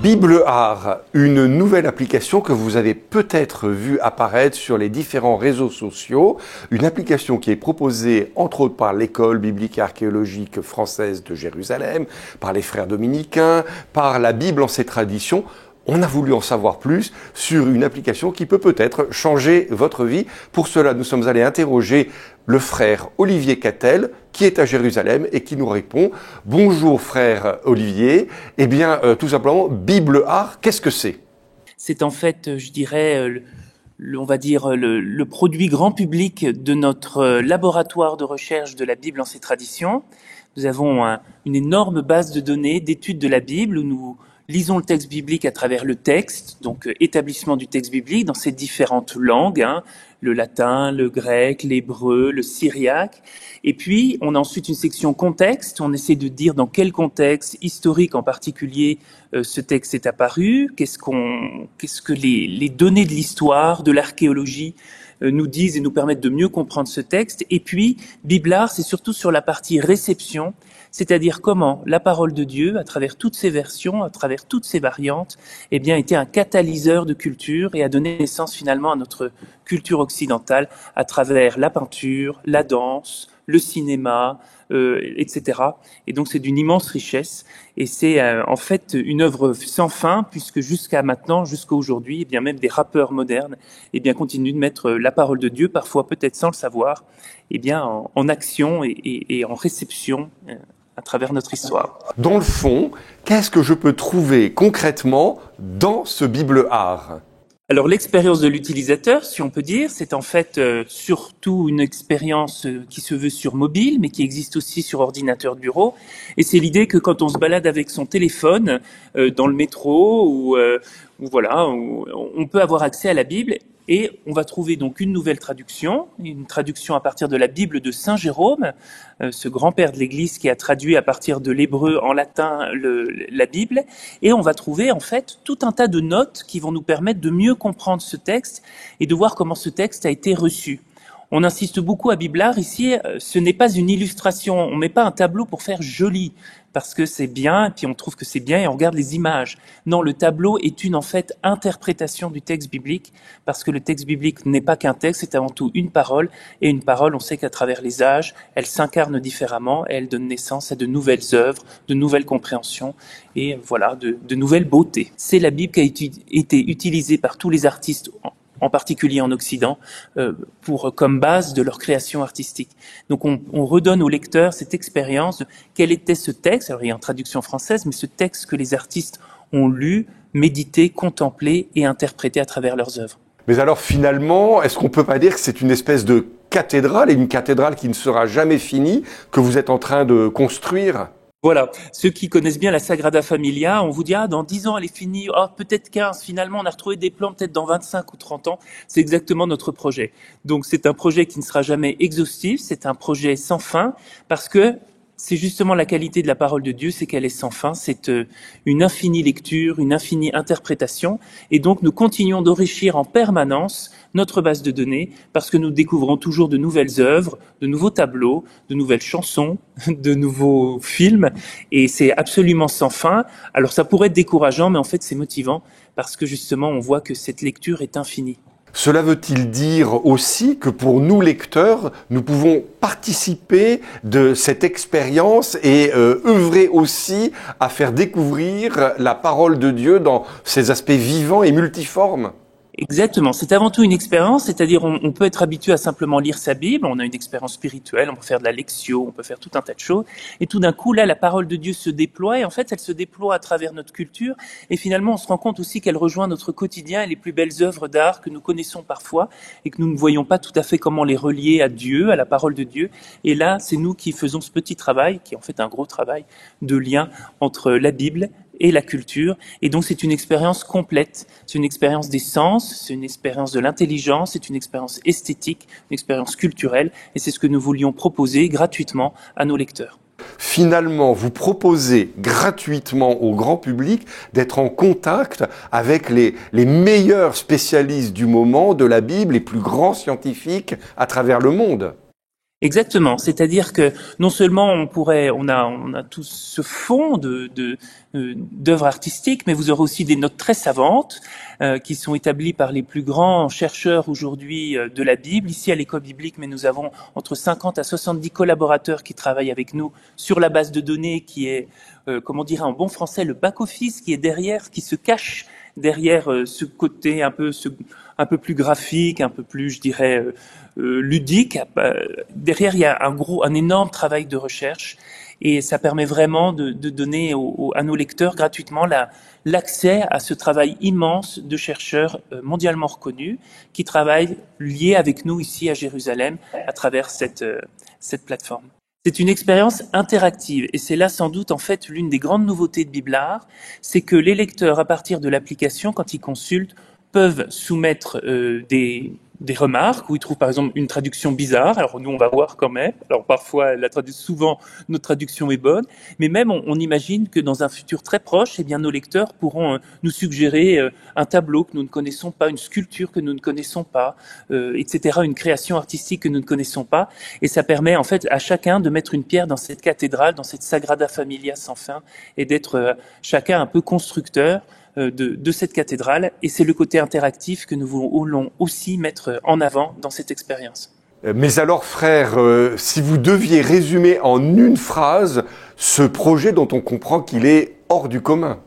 Bible Art, une nouvelle application que vous avez peut-être vue apparaître sur les différents réseaux sociaux, une application qui est proposée entre autres par l'école biblique et archéologique française de Jérusalem, par les frères dominicains, par la Bible en ses traditions. On a voulu en savoir plus sur une application qui peut peut-être changer votre vie. Pour cela, nous sommes allés interroger le frère Olivier Cattel, qui est à Jérusalem et qui nous répond. Bonjour frère Olivier. Eh bien, tout simplement, Bible Art, qu'est-ce que c'est ? C'est en fait, je dirais, on va dire, le produit grand public de notre laboratoire de recherche de la Bible en ses traditions. Nous avons une énorme base de données d'études de la Bible où nous lisons le texte biblique à travers le texte, donc établissement du texte biblique dans ses différentes langues, le latin, le grec, l'hébreu, le syriaque. Et puis, on a ensuite une section contexte, on essaie de dire dans quel contexte historique en particulier ce texte est apparu, qu'est-ce que les données de l'histoire, de l'archéologie nous disent et nous permettent de mieux comprendre ce texte. Et puis, Bible Art, c'est surtout sur la partie réception, c'est-à-dire comment la parole de Dieu, à travers toutes ses versions, à travers toutes ses variantes, eh bien, était un catalyseur de culture et a donné naissance finalement à notre culture occidentale à travers la peinture, la danse, le cinéma, etc. Et donc c'est d'une immense richesse et c'est en fait une œuvre sans fin puisque jusqu'à maintenant, jusqu'à aujourd'hui, eh bien même des rappeurs modernes, eh bien continuent de mettre la parole de Dieu, parfois peut-être sans le savoir, eh bien en action et en réception à travers notre histoire. Dans le fond, qu'est-ce que je peux trouver concrètement dans ce Bible Art ? Alors l'expérience de l'utilisateur, si on peut dire, c'est en fait surtout une expérience qui se veut sur mobile, mais qui existe aussi sur ordinateur de bureau. Et c'est l'idée que quand on se balade avec son téléphone dans le métro ou voilà, on peut avoir accès à la Bible. Et on va trouver donc une nouvelle traduction, une traduction à partir de la Bible de Saint Jérôme, ce grand-père de l'Église qui a traduit à partir de l'hébreu en latin la Bible. Et on va trouver en fait tout un tas de notes qui vont nous permettre de mieux comprendre ce texte et de voir comment ce texte a été reçu. On insiste beaucoup à Bible Art ici, ce n'est pas une illustration, on met pas un tableau pour faire joli, parce que c'est bien, et puis on trouve que c'est bien et on regarde les images. Non, le tableau est une en fait interprétation du texte biblique, parce que le texte biblique n'est pas qu'un texte, c'est avant tout une parole, et une parole, on sait qu'à travers les âges, elle s'incarne différemment, et elle donne naissance à de nouvelles œuvres, de nouvelles compréhensions, et voilà, de nouvelles beautés. C'est la Bible qui a été utilisée par tous les artistes en particulier en Occident, comme base de leur création artistique. Donc on redonne au lecteur cette expérience de quel était ce texte, alors il y a une traduction française, mais ce texte que les artistes ont lu, médité, contemplé et interprété à travers leurs œuvres. Mais alors finalement, est-ce qu'on peut pas dire que c'est une espèce de cathédrale, et une cathédrale qui ne sera jamais finie, que vous êtes en train de construire ? Voilà, ceux qui connaissent bien la Sagrada Familia, on vous dit dans 10 ans elle est finie, peut-être 15, finalement on a retrouvé des plans peut-être dans 25 ou 30 ans, c'est exactement notre projet. Donc c'est un projet qui ne sera jamais exhaustif, c'est un projet sans fin, parce que c'est justement la qualité de la parole de Dieu, c'est qu'elle est sans fin, c'est une infinie lecture, une infinie interprétation, et donc nous continuons d'enrichir en permanence notre base de données, parce que nous découvrons toujours de nouvelles œuvres, de nouveaux tableaux, de nouvelles chansons, de nouveaux films, et c'est absolument sans fin. Alors ça pourrait être décourageant, mais en fait c'est motivant, parce que justement on voit que cette lecture est infinie. Cela veut-il dire aussi que pour nous lecteurs, nous pouvons participer de cette expérience et œuvrer aussi à faire découvrir la parole de Dieu dans ses aspects vivants et multiformes ? Exactement, c'est avant tout une expérience, c'est-à-dire on peut être habitué à simplement lire sa Bible, on a une expérience spirituelle, on peut faire de la lectio, on peut faire tout un tas de choses, et tout d'un coup là la parole de Dieu se déploie, et en fait elle se déploie à travers notre culture, et finalement on se rend compte aussi qu'elle rejoint notre quotidien et les plus belles œuvres d'art que nous connaissons parfois, et que nous ne voyons pas tout à fait comment les relier à Dieu, à la parole de Dieu, et là c'est nous qui faisons ce petit travail, qui est en fait un gros travail de lien entre la Bible et la culture, et donc c'est une expérience complète, c'est une expérience des sens, c'est une expérience de l'intelligence, c'est une expérience esthétique, une expérience culturelle, et c'est ce que nous voulions proposer gratuitement à nos lecteurs. Finalement, vous proposez gratuitement au grand public d'être en contact avec les meilleurs spécialistes du moment de la Bible, les plus grands scientifiques à travers le monde. Exactement, c'est-à-dire que non seulement on a tout ce fond d'œuvres artistiques, mais vous aurez aussi des notes très savantes qui sont établies par les plus grands chercheurs aujourd'hui de la Bible, ici à l'école biblique, mais nous avons entre 50 à 70 collaborateurs qui travaillent avec nous sur la base de données qui est, comme on dirait en bon français, le back-office qui est derrière, qui se cache derrière ce côté un peu plus graphique, un peu plus, je dirais, ludique. Derrière, il y a un énorme travail de recherche et ça permet vraiment de donner à nos lecteurs gratuitement l'accès à ce travail immense de chercheurs mondialement reconnus qui travaillent liés avec nous ici à Jérusalem à travers cette plateforme. C'est une expérience interactive et c'est là sans doute en fait l'une des grandes nouveautés de Biblard, c'est que les lecteurs à partir de l'application, quand ils consultent, peuvent soumettre des remarques où ils trouvent par exemple une traduction bizarre. Alors nous on va voir quand même. Alors parfois souvent notre traduction est bonne, mais même on imagine que dans un futur très proche, eh bien nos lecteurs pourront nous suggérer un tableau que nous ne connaissons pas, une sculpture que nous ne connaissons pas, etc. Une création artistique que nous ne connaissons pas. Et ça permet en fait à chacun de mettre une pierre dans cette cathédrale, dans cette Sagrada Familia sans fin, et d'être chacun un peu constructeur de cette cathédrale, et c'est le côté interactif que nous voulons aussi mettre en avant dans cette expérience. Mais alors frère, si vous deviez résumer en une phrase ce projet dont on comprend qu'il est hors du commun.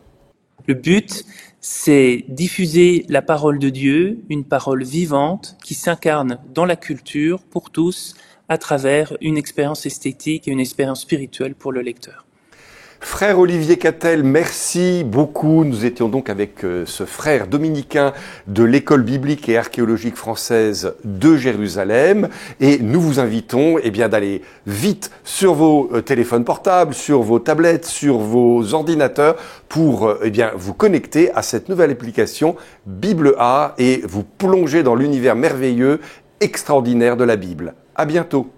Le but, c'est diffuser la parole de Dieu, une parole vivante qui s'incarne dans la culture pour tous à travers une expérience esthétique et une expérience spirituelle pour le lecteur. Frère Olivier Cattel, merci beaucoup. Nous étions donc avec ce frère dominicain de l'école biblique et archéologique française de Jérusalem, et nous vous invitons d'aller vite sur vos téléphones portables, sur vos tablettes, sur vos ordinateurs pour vous connecter à cette nouvelle application Bible A et vous plonger dans l'univers merveilleux, extraordinaire de la Bible. À bientôt.